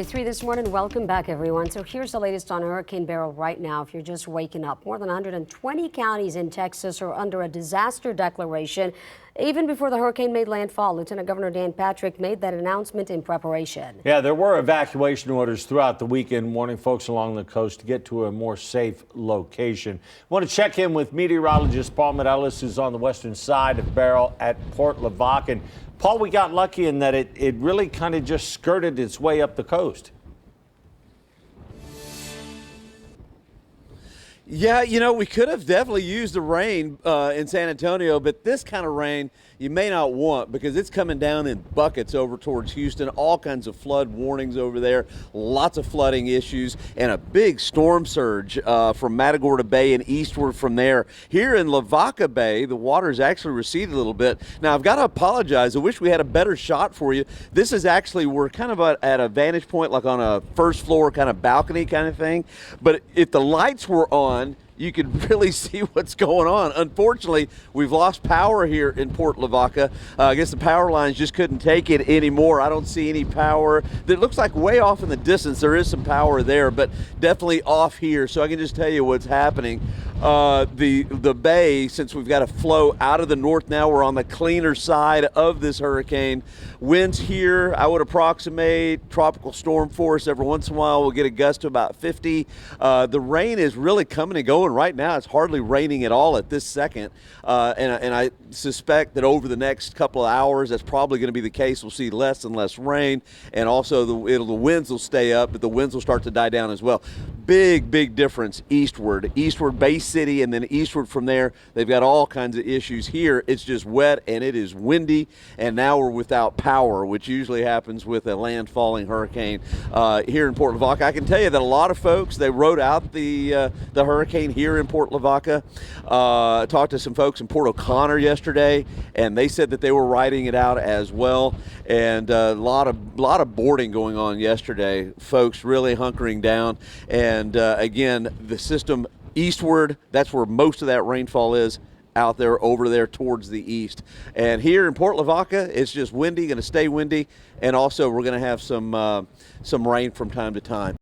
3 this morning. Welcome back, everyone. So here's the latest on Hurricane Beryl right now. If you're just waking up, more than 120 counties in Texas are under a disaster declaration. Even before the hurricane made landfall, Lieutenant Governor Dan Patrick made that announcement in preparation. Yeah, there were evacuation orders throughout the weekend, warning folks along the coast to get to a more safe location. I want to check in with meteorologist Paul Medelis, who's on the western side of Beryl at Port Lavaca. Paul, we got lucky in that it really kind of just skirted its way up the coast. Yeah, we could have definitely used the rain in San Antonio, but this kind of rain you may not want because it's coming down in buckets over towards Houston. All kinds of flood warnings over there, lots of flooding issues, and a big storm surge from Matagorda Bay and eastward from there. Here in Lavaca Bay, the water's actually receded a little bit. Now, I've got to apologize. I wish we had a better shot for you. This is actually, we're kind of at a vantage point, like on a first floor kind of balcony kind of thing. But if the lights were on, you could really see what's going on. Unfortunately, we've lost power here in Port Lavaca. I guess the power lines just couldn't take it anymore. I don't see any power. It looks like way off in the distance there is some power there, but definitely off here. So I can just tell you what's happening. The bay, since we've got a flow out of the north now, we're on the cleaner side of this hurricane. Winds here, I would approximate tropical storm force. Every once in a while we'll get a gust to about 50. The rain is really coming and going right now. It's hardly raining at all at this second. And I suspect that over the next couple of hours, that's probably going to be the case. We'll see less and less rain, and also the winds will stay up, but the winds will start to die down as well. Big difference eastward Bay City, and then eastward from there, they've got all kinds of issues. Here, it's just wet and it is windy, and now we're without power, which usually happens with a landfalling hurricane here in Port Lavaca. I can tell you that a lot of folks, they rode out the hurricane here in Port Lavaca. I talked to some folks in Port O'Connor yesterday, and they said that they were riding it out as well. And a lot of boarding going on yesterday. Folks really hunkering down. And again, the system eastward, that's where most of that rainfall is, out there over there towards the east. And here in Port Lavaca, it's just windy, going to stay windy, and also we're going to have some rain from time to time.